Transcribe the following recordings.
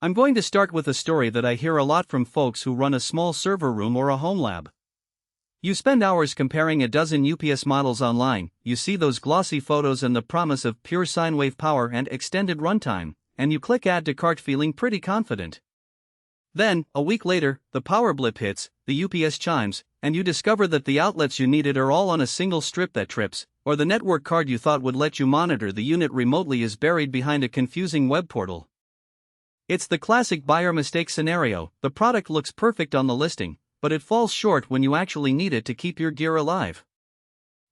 I'm going to start with a story that I hear a lot from folks who run a small server room or a home lab. You spend hours comparing a dozen UPS models online, you see those glossy photos and the promise of pure sine wave power and extended runtime, and you click add to cart feeling pretty confident. Then, a week later, the power blip hits, the UPS chimes, and you discover that the outlets you needed are all on a single strip that trips, or the network card you thought would let you monitor the unit remotely is buried behind a confusing web portal. It's the classic buyer mistake scenario. The product looks perfect on the listing, but it falls short when you actually need it to keep your gear alive.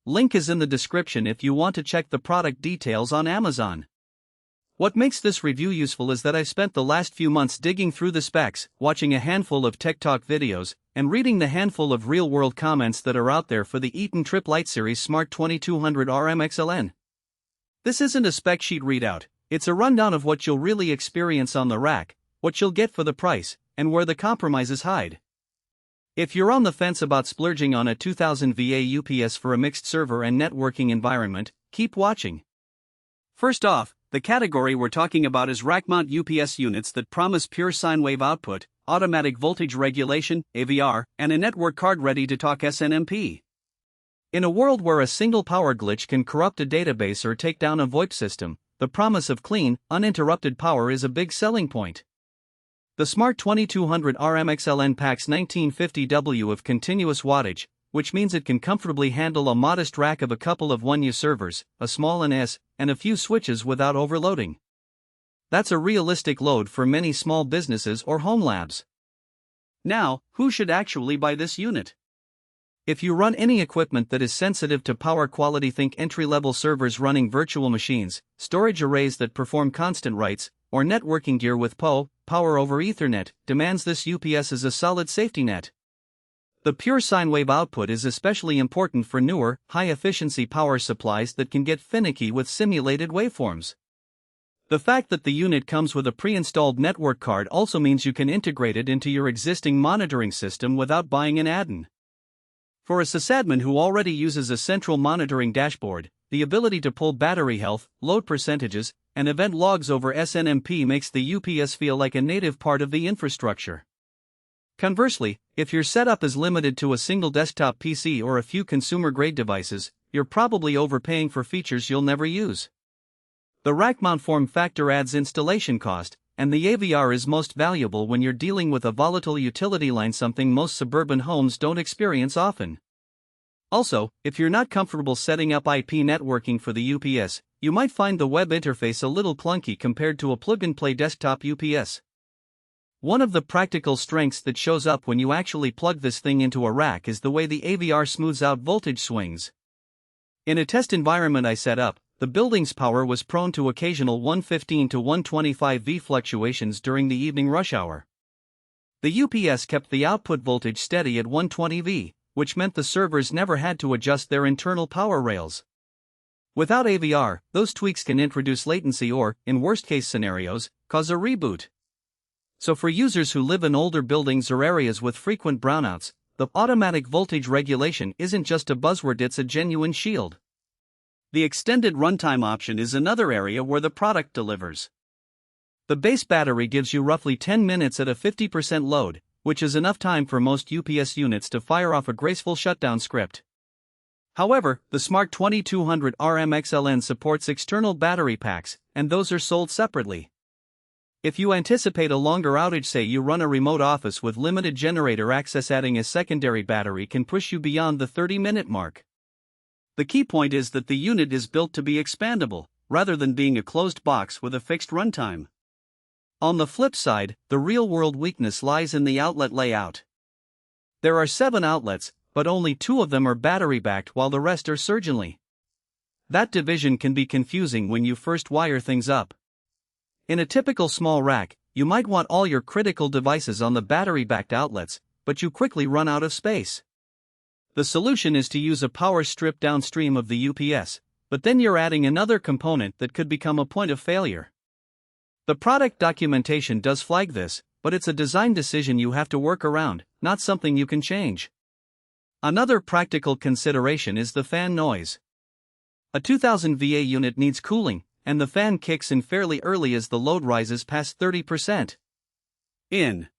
Link is in the description if you want to check the product details on Amazon. What makes this review useful is that I've spent the last few months digging through the specs, watching a handful of Tech Talk videos, and reading the handful of real-world comments that are out there for the Eaton Tripp Lite series SMART2200RMXLN. This isn't a spec sheet readout, it's a rundown of what you'll really experience on the rack, what you'll get for the price, and where the compromises hide. If you're on the fence about splurging on a 2000VA UPS for a mixed server and networking environment, keep watching. First off, the category we're talking about is rack-mount UPS units that promise pure sine wave output, automatic voltage regulation, AVR, and a network card ready to talk SNMP. In a world where a single power glitch can corrupt a database or take down a VoIP system, the promise of clean, uninterrupted power is a big selling point. The SMART2200RMXLN packs 1950W of continuous wattage, which means it can comfortably handle a modest rack of a couple of 1U servers, a small NS, and a few switches without overloading. That's a realistic load for many small businesses or home labs. Now, who should actually buy this unit? If you run any equipment that is sensitive to power quality, think entry-level servers running virtual machines, storage arrays that perform constant writes, or networking gear with PoE, power over Ethernet, demands this UPS as a solid safety net. The pure sine wave output is especially important for newer, high-efficiency power supplies that can get finicky with simulated waveforms. The fact that the unit comes with a pre-installed network card also means you can integrate it into your existing monitoring system without buying an add-on. For a sysadmin who already uses a central monitoring dashboard, the ability to pull battery health, load percentages, and event logs over SNMP makes the UPS feel like a native part of the infrastructure. Conversely, if your setup is limited to a single desktop PC or a few consumer-grade devices, you're probably overpaying for features you'll never use. The rack mount form factor adds installation cost, and the AVR is most valuable when you're dealing with a volatile utility line, something most suburban homes don't experience often. Also, if you're not comfortable setting up IP networking for the UPS, you might find the web interface a little clunky compared to a plug-and-play desktop UPS. One of the practical strengths that shows up when you actually plug this thing into a rack is the way the AVR smooths out voltage swings. In a test environment I set up, the building's power was prone to occasional 115 to 125V fluctuations during the evening rush hour. The UPS kept the output voltage steady at 120V, which meant the servers never had to adjust their internal power rails. Without AVR, those tweaks can introduce latency or, in worst-case scenarios, cause a reboot. So for users who live in older buildings or areas with frequent brownouts, the automatic voltage regulation isn't just a buzzword, it's a genuine shield. The extended runtime option is another area where the product delivers. The base battery gives you roughly 10 minutes at a 50% load, which is enough time for most UPS units to fire off a graceful shutdown script. However, the SMART2200RMXLN supports external battery packs, and those are sold separately. If you anticipate a longer outage, say you run a remote office with limited generator access, adding a secondary battery can push you beyond the 30-minute mark. The key point is that the unit is built to be expandable, rather than being a closed box with a fixed runtime. On the flip side, the real-world weakness lies in the outlet layout. There are 7 outlets, but only 2 of them are battery-backed while the rest are surge-only. That division can be confusing when you first wire things up. In a typical small rack, you might want all your critical devices on the battery-backed outlets, but you quickly run out of space. The solution is to use a power strip downstream of the UPS, but then you're adding another component that could become a point of failure. The product documentation does flag this, but it's a design decision you have to work around, not something you can change. Another practical consideration is the fan noise. A 2000VA unit needs cooling, and the fan kicks in fairly early as the load rises past 30%. In